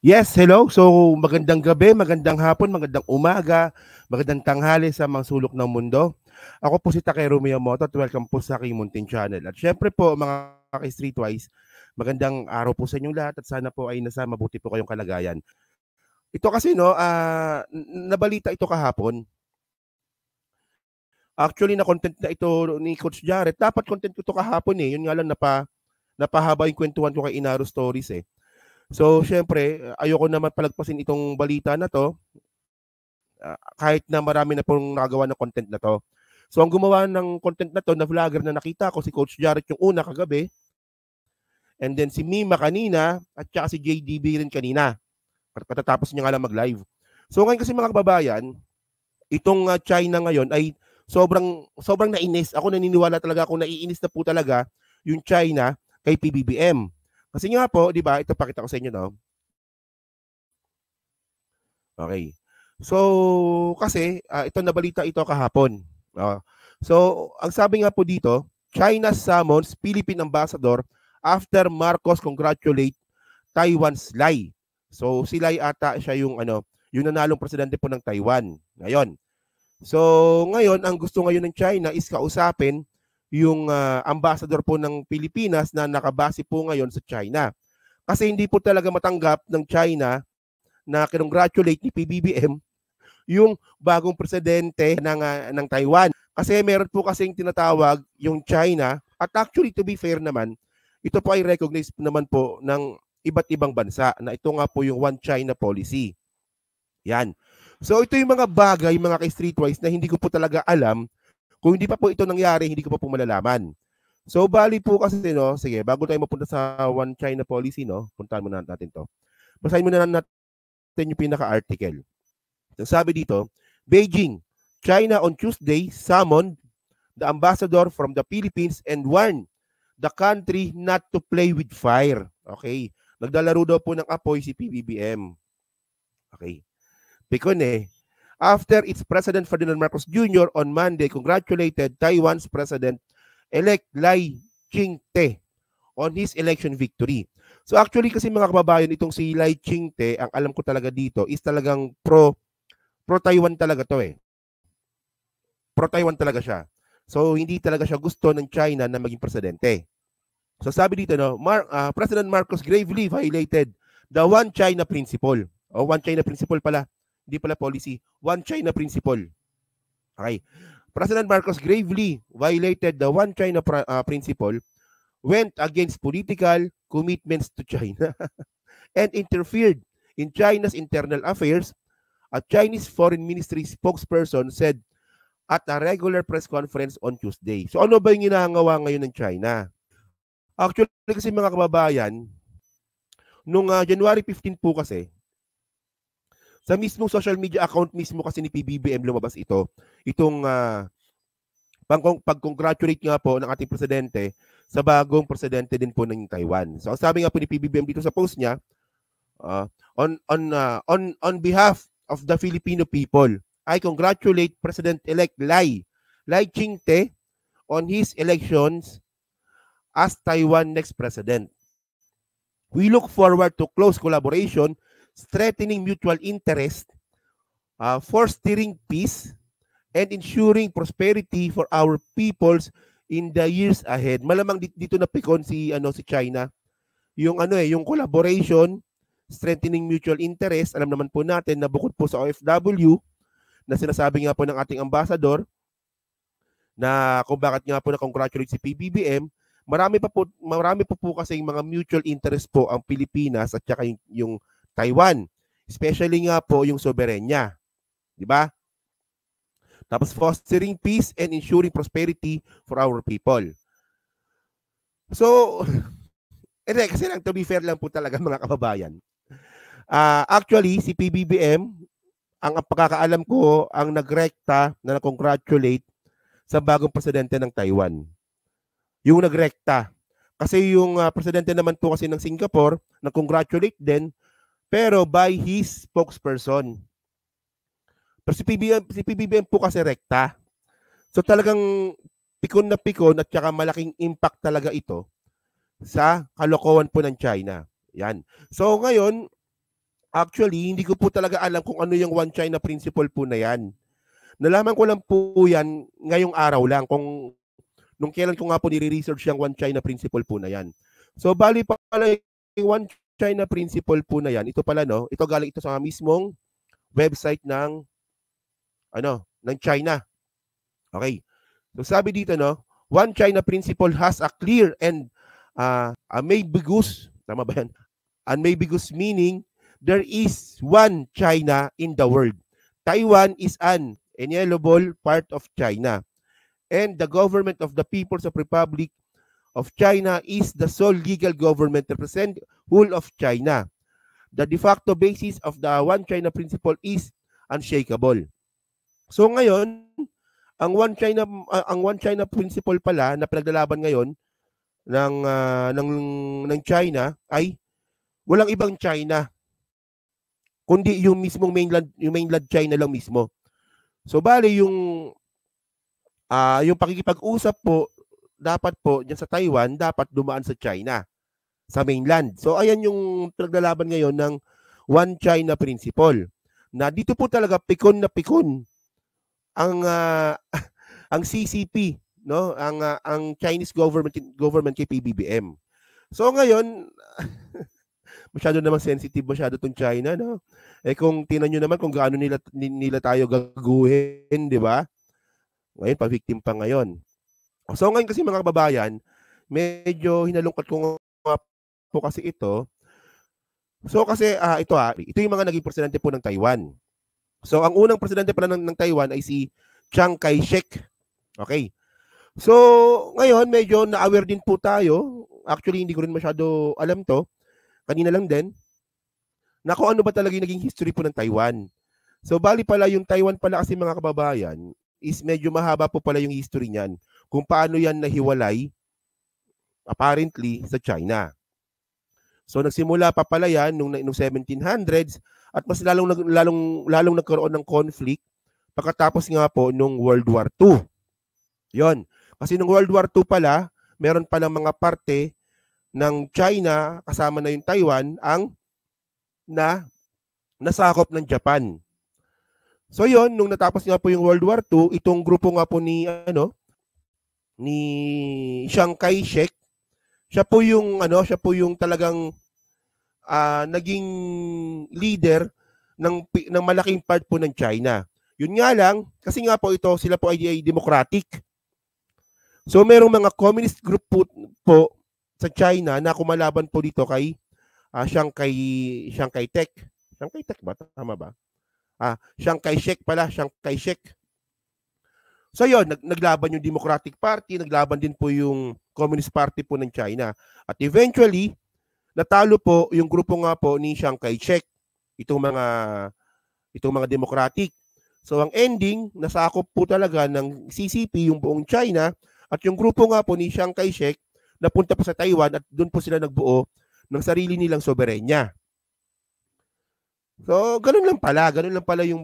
Yes, hello. So, magandang gabi, magandang hapon, magandang umaga, magandang tanghali sa mga sulok ng mundo. Ako po si Takero Miyamoto at welcome po sa aking Muntin Channel. At syempre po mga ka-Streetwise, magandang araw po sa inyong lahat at sana po ay nasa mabuti po kayong kalagayan. Ito kasi nabalita ito kahapon. Actually, na-content na ito ni Coach Jarrett. Dapat content ko ito kahapon eh. Yun nga lang napahaba yung kwentuhan ko kay Inaro Stories eh. So, syempre, ayoko naman palagpasin itong balita na to kahit na marami na pong nagawa ng content na to. So, ang gumawa ng content na to na vlogger na nakita ko, si Coach Jarrett yung una kagabi, and then si Mima kanina, at saka si JDB rin kanina. Katatapos niya nga lang mag-live. So, ngayon kasi mga kababayan, itong China ngayon ay sobrang nainis. Ako naniniwala talaga, ako naiinis na po talaga yung China kay PBBM. Kasi nga po, di ba, ito pakita ko sa inyo, no? Okay. So, kasi, ito nabalita ito kahapon. So, ang sabi nga po dito, China summons Philippine ambassador after Marcos congratulate Taiwan's Lai. So, si Lai ata siya yung nanalong presidente po ng Taiwan. Ngayon. So, ngayon, ang gusto ngayon ng China is kausapin yung ambassador po ng Pilipinas na nakabase po ngayon sa China. Kasi hindi po talaga matanggap ng China na kinongratulate ni PBBM yung bagong presidente ng Taiwan. Kasi meron po kasing tinatawag yung China, at actually to be fair naman, ito po ay recognized naman po ng iba't ibang bansa na ito nga po yung One China policy. Yan. So ito yung mga bagay, mga ka-streetwise na hindi ko po talaga alam. Kung hindi pa po ito nangyari, hindi ko pa po malalaman. So bali po kasi, no, sige, bago tayo mapunta sa One China policy, no, puntahan muna natin to. Basahin muna natin yung pinaka-article. Sabi dito, Beijing, China on Tuesday summoned the ambassador from the Philippines and warned the country not to play with fire. Okay. Naglalaro daw po ng apoy si PBBM. Okay. Pikon eh. After its President Ferdinand Marcos Jr. on Monday congratulated Taiwan's President-elect Lai Ching-te on his election victory. So actually kasi mga kababayan, itong si Lai Ching-te, ang alam ko talaga dito is talagang pro-Taiwan talaga to eh. Pro-Taiwan talaga siya. So, hindi talaga siya gusto ng China na maging presidente. So, sabi dito, no, President Marcos gravely violated the One China Principle. O, One China Principle pala. Hindi pala policy. One China Principle. Okay. President Marcos gravely violated the One China Principle, went against political commitments to China, and interfered in China's internal affairs. A Chinese Foreign Ministry spokesperson said at a regular press conference on Tuesday. So ano ba yung ginagawa ngayon ng China? Actually kasi mga kababayan, nung January 15 po kasi, sa mismong social media account mismo kasi ni PBBM lumabas ito. Itong pag-congratulate nga po ng ating presidente sa bagong presidente din po ng Taiwan. So ang sabi nga po ni PBBM dito sa post niya, on behalf of the Filipino people, I congratulate President-elect Lai Ching-te on his elections as Taiwan next president. We look forward to close collaboration, strengthening mutual interest, fostering peace, and ensuring prosperity for our peoples in the years ahead. Malamang dito na pikon si China. Yung yung collaboration, strengthening mutual interest. Alam naman po natin na bukod po sa OFW na sinasabi nga po ng ating ambassador na kung bakit nga po na-congratulate si PBBM, marami pa po kasi mga mutual interest po ang Pilipinas at saka yung Taiwan. Especially nga po yung soberenya. Di ba? Tapos fostering peace and ensuring prosperity for our people. So, kasi lang to be fair lang po talaga mga kababayan. Actually, si PBBM, ang pagkakaalam ko, ang nagrekta na congratulate sa bagong presidente ng Taiwan. Yung nagrekta. Kasi yung presidente naman po kasi ng Singapore, nag-congratulate din, pero by his spokesperson. Pero si PBBM po kasi rekta. So talagang pikon na pikon at saka malaking impact talaga ito sa kalokohan po ng China. Yan. So ngayon, Actually, hindi ko po talaga alam kung ano yung One China Principle po na yan. Nalaman ko lang po yan ngayong araw lang, kung nung kailan ko nga po nire-research yung One China Principle po na yan. So, bali pala yung One China Principle po na yan, ito pala, no? Ito galing ito sa mismong website ng China. Okay. So, sabi dito, no? One China Principle has a clear and ambiguous, tama ba yan? Ambiguous meaning, there is one China in the world. Taiwan is an inalienable part of China. And the government of the People's Republic of China is the sole legal government represent whole of China. The de facto basis of the One China Principle is unshakable. So ngayon, ang One China Principle pala na pinaglalaban ngayon ng China ay walang ibang China, kundi yung mismong mainland China lang mismo. So bali yung pakikipag-usap po dapat po diyan sa Taiwan dapat dumaan sa China, sa mainland. So ayan yung pinaglalaban ngayon ng One China Principle. Na dito po talaga pikon na pikon ang CCP, no? Ang Chinese government kay PBBM. So ngayon masyado naman sensitive masyado tong China, no? Kung tingnan niyo naman kung gaano nila tayo gaguhin, di ba? Ngayon pa-victim pa ngayon. So ngayon kasi mga kababayan, medyo hinalungkot ko nga po kasi ito. So kasi ito yung mga naging presidente po ng Taiwan. So ang unang presidente pala ng Taiwan ay si Chiang Kai-shek. Okay. So ngayon medyo na-aware din po tayo. Actually hindi ko rin masyado alam to. Kanina lang din, na kung ano ba talaga yung naging history po ng Taiwan. So, bali pala yung Taiwan pala kasi mga kababayan, is medyo mahaba po pala yung history niyan. Kung paano yan nahiwalay, apparently, sa China. So, nagsimula pa pala yan nung 1700s, at mas lalong nagkaroon ng conflict pagkatapos nga po nung World War II. Yon. Kasi nung World War II pala, meron palang mga parte ng China, kasama na yung Taiwan, ang nasakop ng Japan. So yon, nung natapos nga po yung World War II, itong grupo nga po ni Chiang Kai-shek, siya po yung talagang naging leader ng malaking part po ng China. Yun nga lang, kasi nga po sila po ay democratic. So merong mga communist group po sa China na kumalaban po dito kay Chiang Kai-shek. Chiang Kai-shek ba? Tama ba? Chiang Kai-shek pala, Chiang Kai-shek. So yun, naglaban yung Democratic Party, naglaban din po yung Communist Party po ng China. At eventually, natalo po yung grupo nga po ni Chiang Kai-shek, itong mga Democratic. So ang ending, nasakop po talaga ng CCP yung buong China, at yung grupo nga po ni Chiang Kai-shek napunta po sa Taiwan at doon po sila nagbuo ng sarili nilang soberenya. So, ganun lang pala yung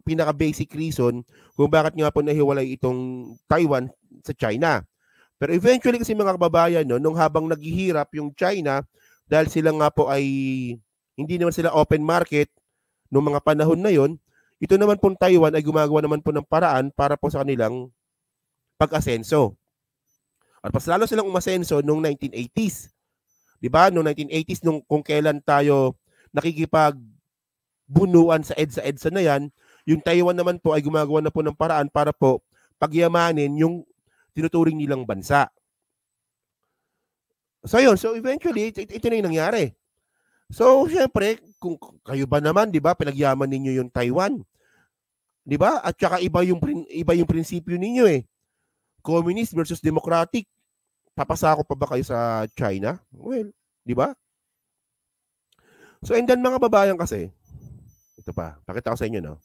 pinaka-basic reason kung bakit nga po nahiwalay itong Taiwan sa China. Pero eventually kasi mga kababayan, no, nung habang naghihirap yung China, dahil sila nga po ay hindi naman sila open market noong mga panahon na yon, ito naman po Taiwan ay gumagawa naman po ng paraan para po sa kanilang pag-asenso. At mas lalo silang umasenso noong 1980s. Diba? Noong 1980s, kung kailan tayo nakikipagbunuan sa EDSA na yan, yung Taiwan naman po ay gumagawa na po ng paraan para po pagyamanin yung tinuturing nilang bansa. So yun, so eventually, ito na yung nangyari. So, syempre, kung kayo ba naman, di ba, pinagyaman ninyo yung Taiwan. Di ba? At saka iba yung prinsipyo ninyo eh. Communist versus democratic. Papasako pa ba kayo sa China? Well, di ba? So, and then mga babayan kasi, ito pa, pakita ko sa inyo, no?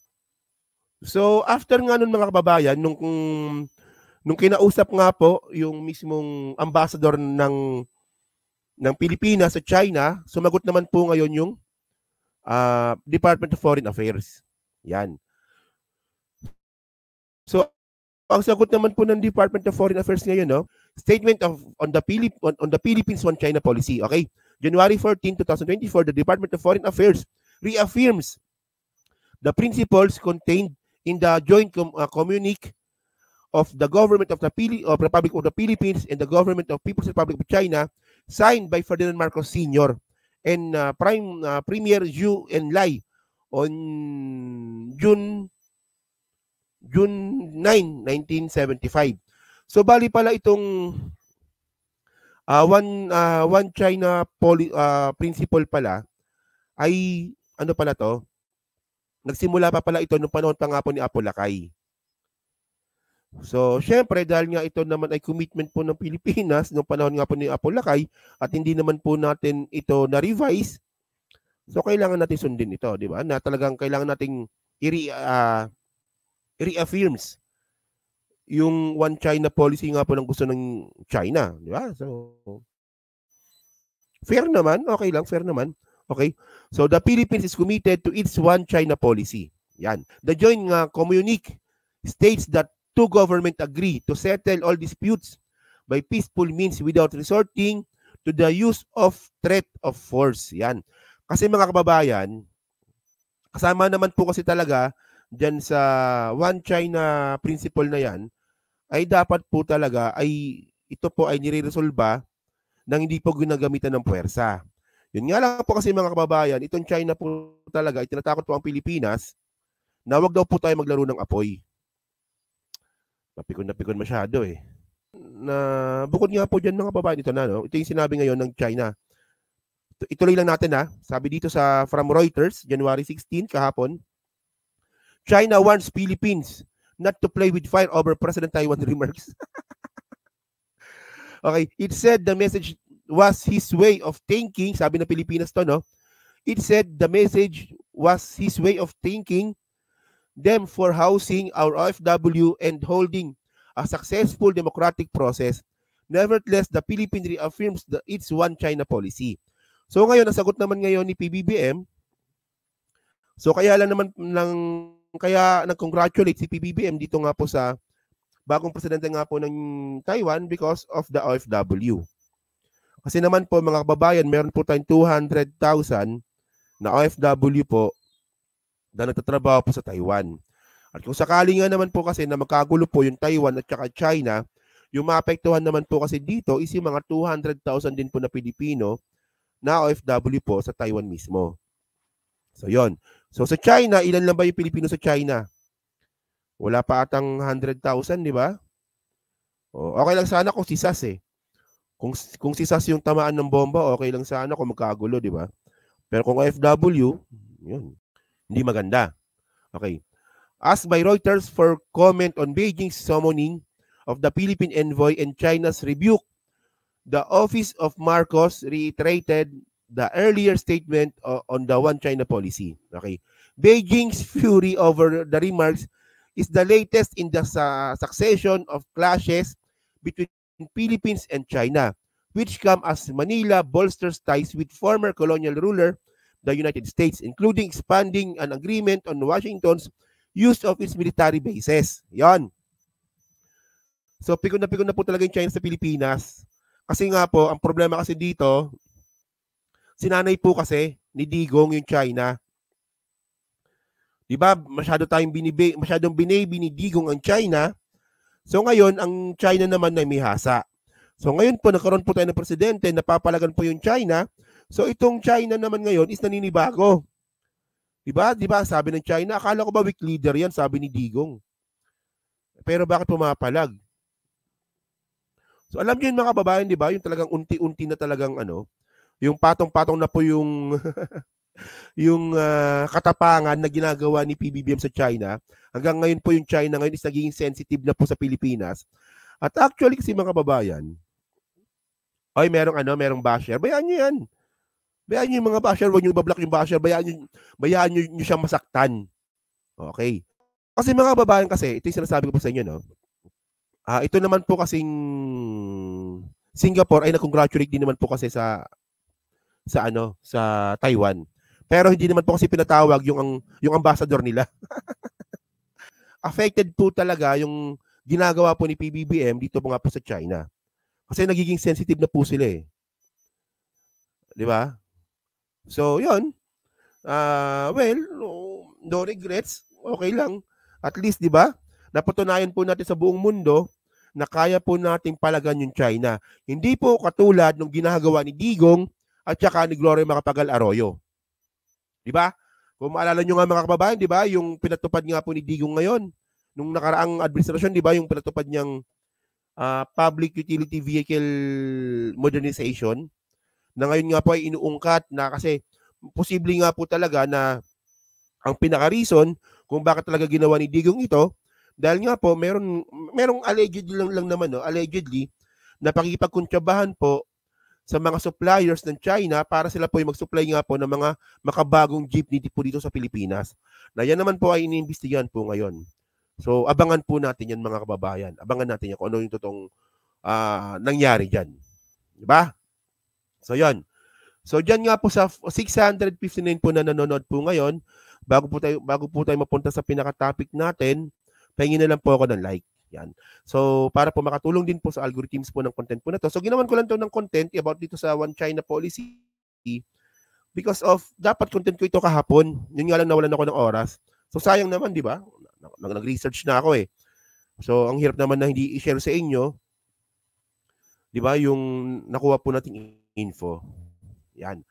So, after nga nun mga kababayan, nung kinausap nga po yung mismong ambassador ng Pilipinas sa China, sumagot naman po ngayon yung Department of Foreign Affairs. Yan. So, ang sagot naman po ng Department of Foreign Affairs ngayon, no? Statement on the Philippines One China policy. Okay? January 14, 2024, the Department of Foreign Affairs reaffirms the principles contained in the joint communique of the government of the Republic of the Philippines and the government of People's Republic of China, signed by Ferdinand Marcos Sr. and Premier Zhou Enlai on June 9, 1975. So bali pala itong one China principle pala ay ano pala to? Nagsimula pa pala ito nung panahon pa nga po ni Apo Lakay. So, syempre, dahil nga ito naman ay commitment po ng Pilipinas nung panahon nga po ni Apo Lakay at hindi naman po natin ito na-revise, so kailangan natin sundin ito, di ba? Na talagang kailangan nating i-reaffirms yung one China policy nga po ng gusto ng China, di ba? So, fair naman, okay lang, fair naman. Okay? So, the Philippines is committed to its one China policy. Yan. The joint communique states that two governments agree to settle all disputes by peaceful means without resorting to the use of threat of force. Yan. Kasi mga kababayan, kasama naman po kasi talaga dyan sa one China principle na yan, ay dapat po talaga ay ito po ay nire-resolba nang hindi po ginagamitan ng puwersa. Yun nga lang po kasi mga kababayan, itong China po talaga, itinatakot po ang Pilipinas na wag daw po tayo maglaro ng apoy. Napikon masyado eh. Na bukod nga po dyan mga kababayan, ito na, no? Ito yung sinabi ngayon ng China. Ituloy lang natin ha. Sabi dito sa from Reuters, January 16, kahapon, China warns Philippines not to play with fire over President Taiwan remarks. Okay, it said the message was his way of thinking, sabi ng Pilipinas to, no? It said the message was his way of thinking them for housing our OFW and holding a successful democratic process. Nevertheless, the Philippines reaffirms its one China policy. So ngayon, ang sagot naman ngayon ni PBBM, so kaya nag-congratulate si PBBM dito nga po sa bagong presidente nga po ng Taiwan because of the OFW. Kasi naman po mga kababayan, meron po tayong 200,000 na OFW po na nagtatrabaho po sa Taiwan. At kung sakali nga naman po kasi na magkagulo po yung Taiwan at saka China, yung maapektuhan naman po kasi dito is yung mga 200,000 din po na Pilipino na OFW po sa Taiwan mismo. So yon. So sa China, ilan lang ba yung Pilipino sa China? Wala pa atang 100,000, di ba? Okay lang sana kung si SAS eh. Kung si SAS yung tamaan ng bomba, okay lang sana kung magkagulo, di ba? Pero kung OFW, yun, hindi maganda. Okay. Asked by Reuters for comment on Beijing's summoning of the Philippine envoy and China's rebuke, the Office of Marcos reiterated the earlier statement on the one China policy. Okay. Beijing's fury over the remarks is the latest in the succession of clashes between Philippines and China, which come as Manila bolsters ties with former colonial ruler, the United States, including expanding an agreement on Washington's use of its military bases. Yan. So, pikon na po talaga yung China sa Pilipinas. Kasi nga po, ang problema kasi dito, sinanay po kasi ni Digong yung China. Diba, masyadong binibi ni Digong ang China. So ngayon, ang China naman na may hasa. So ngayon po, nagkaroon po tayo ng presidente, napapalagan po yung China. So itong China naman ngayon is naninibago. Diba, sabi ng China, akala ko ba weak leader yan, sabi ni Digong. Pero bakit pumapalag? So alam niyo yun mga kababayan, diba, yung talagang unti-unti na talagang yung patong-patong na po yung yung katapangan na ginagawa ni PBBM sa China. Hanggang ngayon po yung China ngayon is naging sensitive na po sa Pilipinas. At actually kasi mga kababayan, ay merong basher. Bayaan nyo yan. Bayaan nyo yung mga basher. Huwag nyo ibablock yung basher. Bayaan nyo siyang masaktan. Okay. Kasi mga kababayan kasi, ito yung sinasabi ko po sa inyo, no? Ito naman po kasing Singapore ay nag-congratulate din naman po kasi sa Taiwan. Pero hindi naman po kasi pinatawag yung ambassador nila. Affected po talaga yung ginagawa po ni PBBM dito po nga po sa China. Kasi nagiging sensitive na po sila eh. Di ba? So, yun. well, no regrets. Okay lang. At least, di ba? Napatunayan po natin sa buong mundo na kaya po nating palagan yung China. Hindi po katulad ng ginagawa ni Digong at saka ni Gloria Macapagal Arroyo. Di ba? Kung maalala nyo nga mga kababayan, di ba? Yung pinatupad nga po ni Digong ngayon, nung nakaraang administrasyon, di ba? Yung pinatupad niyang public utility vehicle modernization, na ngayon nga po ay inuungkat na kasi posible nga po talaga na ang pinaka-reason kung bakit talaga ginawa ni Digong ito, dahil nga po merong allegedly lang naman, no? Allegedly, na pakikipagkuntsabahan po sa mga suppliers ng China para sila po yung mag-supply nga po ng mga makabagong jeepney po dito sa Pilipinas. Na yan naman po ay iniimbestigahan po ngayon. So, abangan po natin yan mga kababayan. Abangan natin yan kung ano yung totoong nangyari dyan. Diba? So, yan. So, dyan nga po sa 659 po na nanonood po ngayon, bago po tayo mapunta sa pinaka-topic natin, pahingin na lang po ako ng like. Yan. So, para po makatulong din po sa algorithms po ng content po na to. So, ginawan ko lang to ng content about dito sa One China policy because of, dapat content ko ito kahapon. Yun nga lang nawalan ako ng oras. So, sayang naman, di ba? Nag-research na ako eh. So, ang hirap naman na hindi i-share sa inyo, di ba, yung nakuha po nating info. Yan.